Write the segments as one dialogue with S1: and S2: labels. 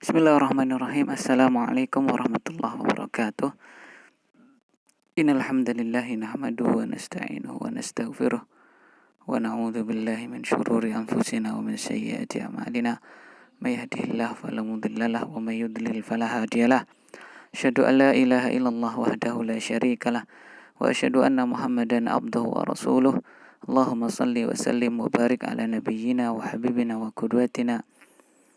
S1: Bismillahirrahmanirrahim. Assalamualaikum warahmatullahi wabarakatuh. Innal hamdalillahi nahmaduhu wa nasta'inuhu wa nastaghfiruh wa na'udzu billahi min syururi anfusina wa min sayyiati a'malina. May yahdihillahu fala mudhillalah wa may yudlil fala hadiyalah. Asyhadu an la ilaha illallah wahdahu la syarikalah wa asyhadu anna Muhammadan abduhu wa rasuluh. Allahumma shalli wa sallim wa barik ala nabiyyina wa habibina wa qudwatina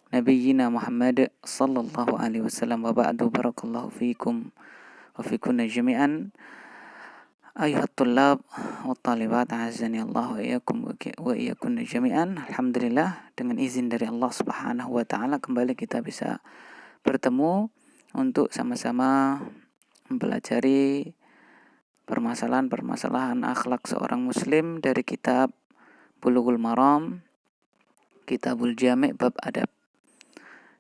S1: Nabiyyina Muhammad sallallahu alaihi wasallam wa ba'du. Barakallahu fikum wa fikunna jami'an ayuhat tullab wa talibat azani Allah wa iyyakum wa iyyakunna jami'an. Alhamdulillah, dengan izin dari Allah Subhanahu wa taala kembali kita bisa bertemu untuk sama-sama mempelajari permasalahan-permasalahan akhlak seorang muslim dari kitab Bulughul Maram, Kitabul Jami' bab adab,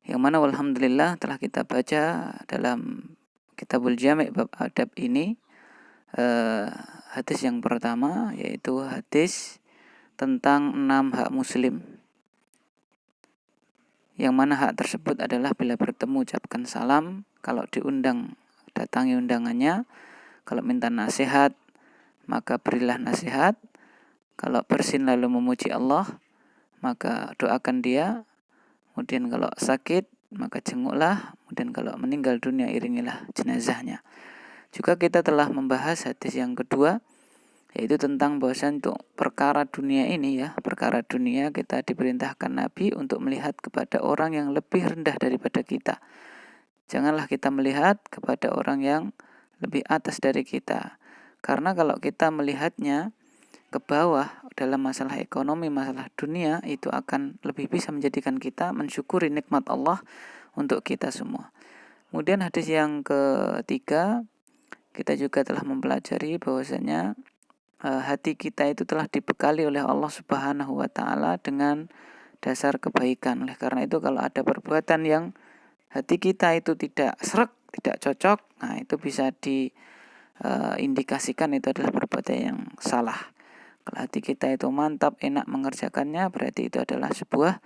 S1: yang mana alhamdulillah telah kita baca dalam Kitabul Jami' bab adab ini hadis yang pertama, yaitu hadis tentang 6 hak muslim, yang mana hak tersebut adalah bila bertemu ucapkan salam, kalau diundang datangi undangannya, kalau minta nasihat maka berilah nasihat, kalau bersin lalu memuji Allah maka doakan dia, kemudian kalau sakit maka jenguklah, kemudian kalau meninggal dunia iringilah jenazahnya. Juga kita telah membahas hadis yang kedua, yaitu tentang bahwasanya untuk perkara dunia ini, perkara dunia kita diperintahkan Nabi untuk melihat kepada orang yang lebih rendah daripada kita. Janganlah kita melihat kepada orang yang lebih atas dari kita, karena kalau kita melihatnya ke bawah dalam masalah ekonomi, masalah dunia, itu akan lebih bisa menjadikan kita mensyukuri nikmat Allah untuk kita semua. Kemudian hadis yang ketiga, kita juga telah mempelajari bahwasanya hati kita itu telah dibekali oleh Allah Subhanahu wa taala dengan dasar kebaikan. Oleh karena itu kalau ada perbuatan yang hati kita itu tidak srek, tidak cocok, nah itu bisa diindikasikan itu adalah perbuatan yang salah. Kalau hati kita itu mantap, enak mengerjakannya, berarti itu adalah sebuah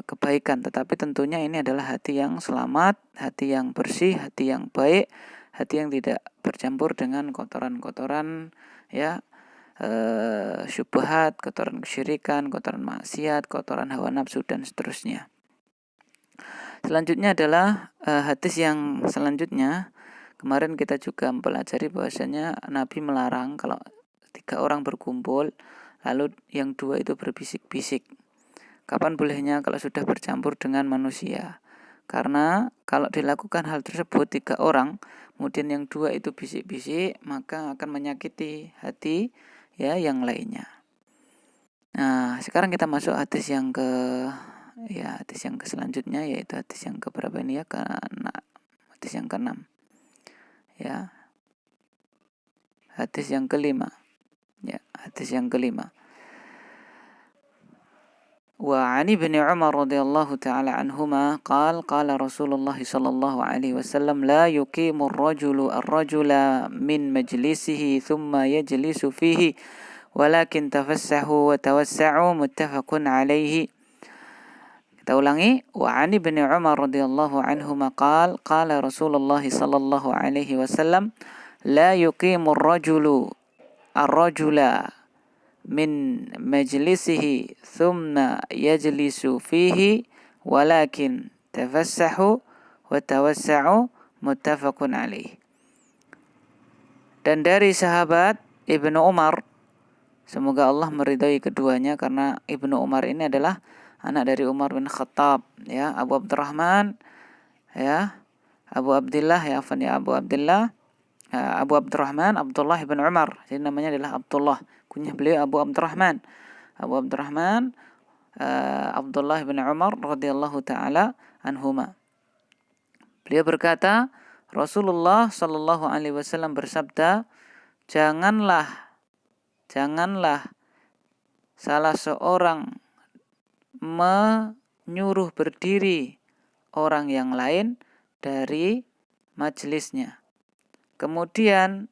S1: kebaikan. Tetapi tentunya ini adalah hati yang selamat, hati yang bersih, hati yang baik, hati yang tidak bercampur dengan kotoran-kotoran syubhat, kotoran kesyirikan, kotoran maksiat, kotoran hawa nafsu dan seterusnya. Selanjutnya adalah hadis yang selanjutnya. Kemarin kita juga mempelajari bahwasanya Nabi melarang kalau 3 orang berkumpul lalu yang 2 itu berbisik-bisik. Kapan bolehnya? Kalau sudah bercampur dengan manusia. Karena kalau dilakukan hal tersebut 3 orang, kemudian yang 2 itu bisik-bisik, maka akan menyakiti hati yang lainnya. Nah, sekarang kita masuk hadis yang selanjutnya, yaitu hadis yang keberapa ini hadis yang ke-6. Hadis yang kelima. Hadis yang kelima. Wa 'an Ibnu Umar radhiyallahu ta'ala anhuma qala Rasulullah sallallahu alaihi wasallam la yuqimu ar-rajula min majlisihi thumma yajlisu fihi walakin tafassahu wa tawassa'u, muttafaqun alaihi. Kita ulangi. Wa 'an Ibnu Umar radhiyallahu anhuma qala Rasulullah sallallahu alaihi wasallam la yuqimu ar-rajula min majlisihi thumma yajlisu fihi walakin tafassahu wa tawassa'u, muttafaqun alaih. Dan dari sahabat Ibnu Umar, semoga Allah meridhai keduanya, karena Ibnu Umar ini adalah anak dari Umar bin Khattab, Abu Abdurrahman, Abu Abdurrahman Abdullah bin Umar. Jadi namanya adalah Abdullah. Kunyah beliau Abu Abdurrahman. Abdullah bin Umar radhiyallahu taala anhuma. Beliau berkata, Rasulullah sallallahu alaihi wasallam bersabda, janganlah salah seorang menyuruh berdiri orang yang lain dari majelisnya. Kemudian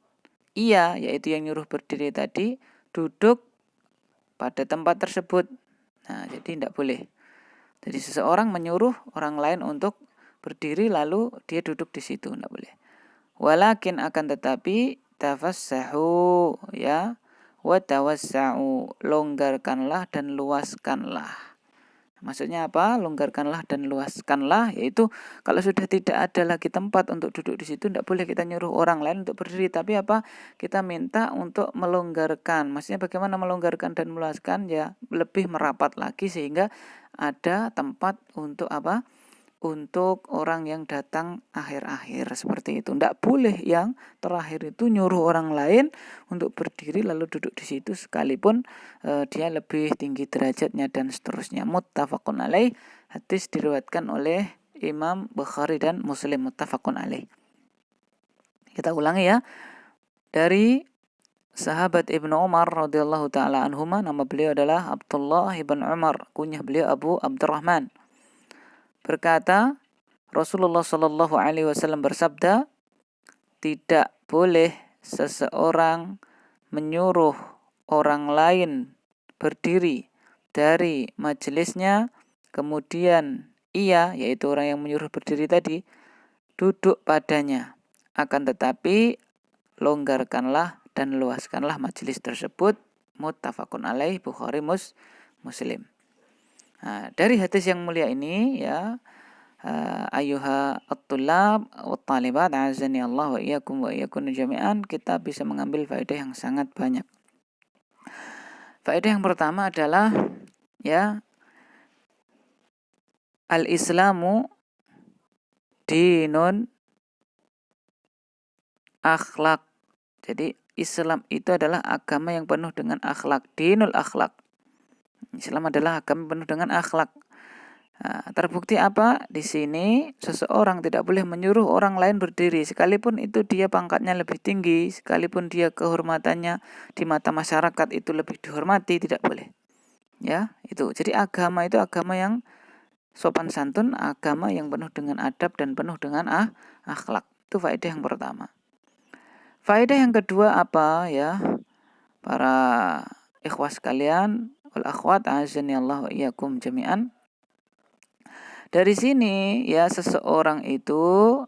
S1: ia, yaitu yang nyuruh berdiri tadi, duduk pada tempat tersebut. Nah, jadi tidak boleh. Jadi seseorang menyuruh orang lain untuk berdiri lalu dia duduk di situ, tidak boleh. Walakin akan tetapi tafassahu ya wa tawassa'u, longgarkanlah dan luaskanlah. Maksudnya apa? Longgarkanlah dan luaskanlah, yaitu kalau sudah tidak ada lagi tempat untuk duduk di situ, tidak boleh kita nyuruh orang lain untuk berdiri, tapi apa? Kita minta untuk melonggarkan. Maksudnya bagaimana melonggarkan dan meluaskan? Ya lebih merapat lagi sehingga ada tempat untuk apa? Untuk orang yang datang akhir-akhir seperti itu. Tidak boleh yang terakhir itu nyuruh orang lain untuk berdiri lalu duduk di situ sekalipun dia lebih tinggi derajatnya dan seterusnya. Muttafaqun alaih. Hadis diriwayatkan oleh Imam Bukhari dan Muslim. Muttafaqun alaih. Kita ulangi ya. Dari sahabat Ibnu Umar radhiyallahu taala anhuma, nama beliau adalah Abdullah ibn Umar, kunyah beliau Abu Abdurrahman. Berkata, Rasulullah Shallallahu Alaihi Wasallam bersabda, tidak boleh seseorang menyuruh orang lain berdiri dari majelisnya, kemudian ia, yaitu orang yang menyuruh berdiri tadi, duduk padanya. Akan tetapi longgarkanlah dan luaskanlah majelis tersebut. Muttafaqun alaih, Bukhari Muslim. Nah, dari hadis yang mulia ini ya, ayuha at-tullab wa talibat azani Allah wa iyyakum wa iyyakum jami'an, kita bisa mengambil faedah yang sangat banyak. Faedah yang pertama adalah ya, al-Islamu dinun akhlak. Jadi Islam itu adalah agama yang penuh dengan akhlak. Dinul akhlak. Islam adalah agama penuh dengan akhlak. Nah, terbukti apa? Di sini seseorang tidak boleh menyuruh orang lain berdiri, sekalipun itu dia pangkatnya lebih tinggi, sekalipun dia kehormatannya di mata masyarakat itu lebih dihormati, tidak boleh. Ya, itu. Jadi agama itu agama yang sopan santun, agama yang penuh dengan adab dan penuh dengan akhlak. Itu faedah yang pertama. Faedah yang kedua apa ya? Para ikhwas sekalian, wal akhwat azani Allah wa iyyakum jami'an. Dari sini ya, seseorang itu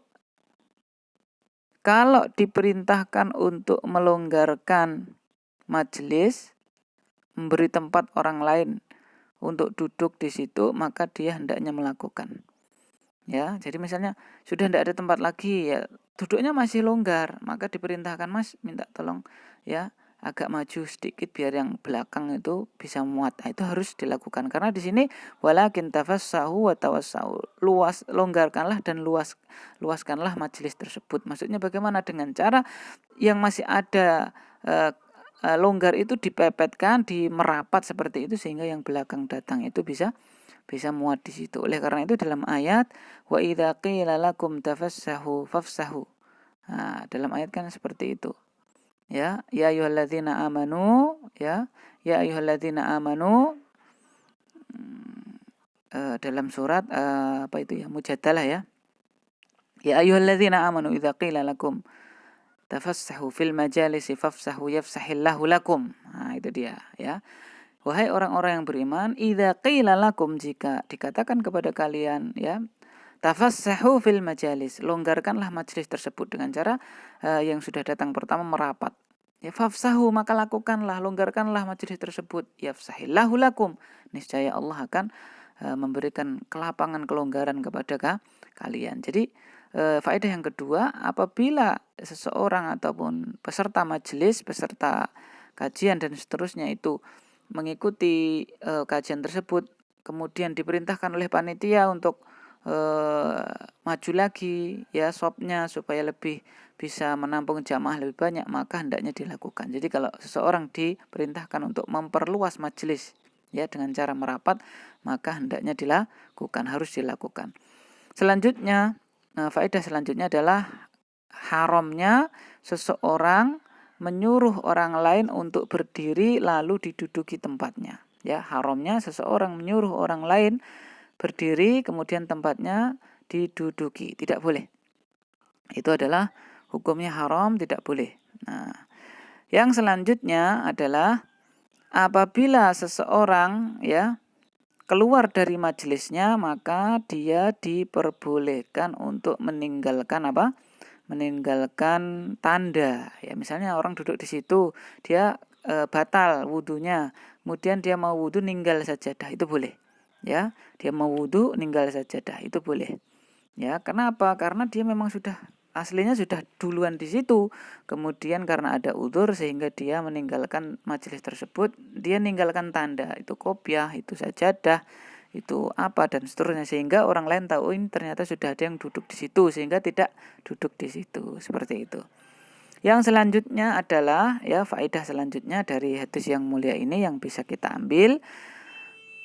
S1: kalau diperintahkan untuk melonggarkan majelis, memberi tempat orang lain untuk duduk di situ, maka dia hendaknya melakukan. Ya, jadi misalnya sudah tidak ada tempat lagi ya, duduknya masih longgar, maka diperintahkan, Mas minta tolong ya agak maju sedikit biar yang belakang itu bisa muat. Nah, itu harus dilakukan karena di sini walakin tafassahu wa tawassau, longgarkanlah dan luaskanlah majelis tersebut. Maksudnya bagaimana? Dengan cara yang masih ada longgar itu dipepetkan, dimerapat seperti itu sehingga yang belakang datang itu bisa muat di situ. Oleh karena itu dalam ayat wa idza qila lakum tafassahu fafsahu. Nah, dalam ayat kan seperti itu. Ya ayyuhalladzina amanu, ya ayyuhalladzina amanu, dalam surat apa itu ya, Mujadalah ya. Ya ayyuhalladzina amanu idza qila lakum tafassahu fil majalisi fafsahu yafsahillahu lakum. Nah, itu dia ya. Wahai orang-orang yang beriman, idza qila lakum, jika dikatakan kepada kalian ya, tafassahu fil majalis, longgarkanlah majelis tersebut dengan cara yang sudah datang pertama merapat. Ya fafsahu, maka lakukanlah, longgarkanlah majelis tersebut. Yafsahillahu lakum, niscaya Allah akan memberikan kelapangan, kelonggaran kepada kalian. Jadi faedah yang kedua, apabila seseorang ataupun peserta majelis, peserta kajian dan seterusnya itu mengikuti kajian tersebut, kemudian diperintahkan oleh panitia untuk maju lagi ya shopnya supaya lebih bisa menampung jamaah lebih banyak, maka hendaknya dilakukan. Jadi kalau seseorang diperintahkan untuk memperluas majelis ya dengan cara merapat, maka hendaknya dilakukan, harus dilakukan. Selanjutnya, faedah selanjutnya adalah haramnya seseorang menyuruh orang lain untuk berdiri lalu diduduki tempatnya. Ya, haramnya seseorang menyuruh orang lain berdiri kemudian tempatnya diduduki, tidak boleh. Itu adalah hukumnya haram, tidak boleh. Nah, yang selanjutnya adalah apabila seseorang ya keluar dari majelisnya, maka dia diperbolehkan untuk meninggalkan apa? Meninggalkan tanda. Ya, misalnya orang duduk di situ, dia batal wudunya, kemudian dia mau wudu ninggal sajadah, itu boleh. Ya, dia mau wudu ninggal sajadah, itu boleh. Ya, kenapa? Karena dia memang sudah aslinya sudah duluan di situ. Kemudian karena ada udzur sehingga dia meninggalkan majelis tersebut, dia meninggalkan tanda, itu kopiah, itu sajadah, itu apa dan seterusnya, sehingga orang lain tahu ini ternyata sudah ada yang duduk di situ sehingga tidak duduk di situ, seperti itu. Yang selanjutnya adalah ya faedah selanjutnya dari hadis yang mulia ini yang bisa kita ambil,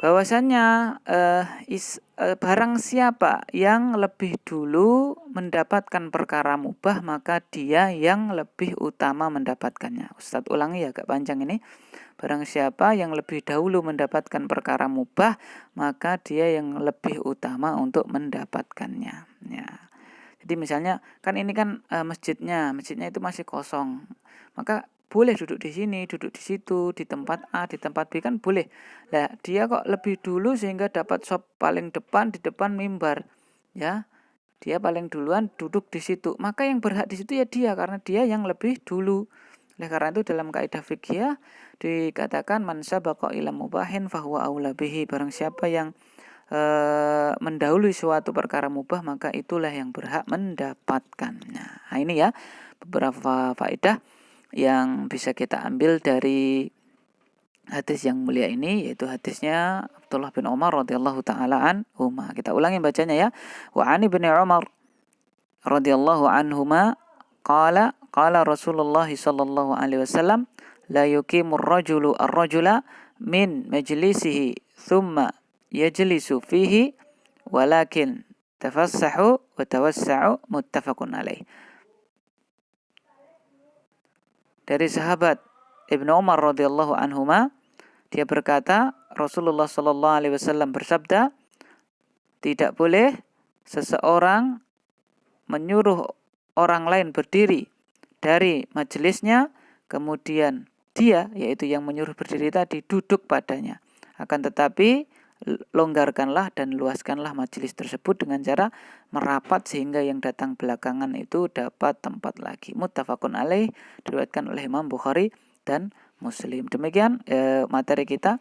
S1: bahwasannya barang siapa yang lebih dulu mendapatkan perkara mubah, maka dia yang lebih utama mendapatkannya. Ustadz ulangi ya, agak panjang ini. Barang siapa yang lebih dahulu mendapatkan perkara mubah, maka dia yang lebih utama untuk mendapatkannya. Ya. Jadi misalnya kan ini kan masjidnya itu masih kosong, maka boleh duduk di sini, duduk di situ, di tempat A, di tempat B, kan boleh. Nah, dia kok lebih dulu sehingga dapat sop paling depan, di depan mimbar, ya. Dia paling duluan duduk di situ. Maka yang berhak di situ ya dia, karena dia yang lebih dulu. Oleh karena itu dalam kaidah fikih dikatakan man sabaqa ila mubahin fahuwa aula bihi. Barang siapa yang mendahului suatu perkara mubah, maka itulah yang berhak mendapatkannya. Nah, ini ya beberapa faedah yang bisa kita ambil dari hadis yang mulia ini, yaitu hadisnya Abdullah bin Umar radhiyallahu taala anhuma. Kita ulangi bacanya ya. Wa ani bin Umar radhiyallahu anhuma qala Rasulullah sallallahu alaihi wasallam la yuqimur rajulu ar-rajula min majlisihi thumma yajlisu fihi walakin tafassahu wa tawassa'u, muttafaqun alaih. Dari sahabat Ibnu Umar radhiyallahu anhuma, dia berkata, Rasulullah sallallahu alaihi wasallam bersabda, tidak boleh seseorang menyuruh orang lain berdiri dari majelisnya, kemudian dia, yaitu yang menyuruh berdiri tadi, duduk padanya. Akan tetapi longgarkanlah dan luaskanlah majelis tersebut dengan cara merapat sehingga yang datang belakangan itu dapat tempat lagi. Muttafaqun alaih, diriwayatkan oleh Imam Bukhari dan Muslim. Demikian materi kita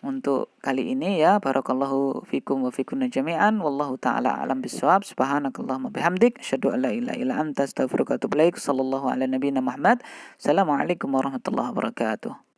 S1: untuk kali ini ya. Barakallahu fikum wa fikunna jami'an. Wallahu ta'ala alam bisawab. Subhanakallahumma bihamdik. Asyhadu an la ilaha illa anta astaghfiruka wa atubu ilaik. Sallallahu ala nabiyyina Muhammad. Assalamualaikum warahmatullahi wabarakatuh.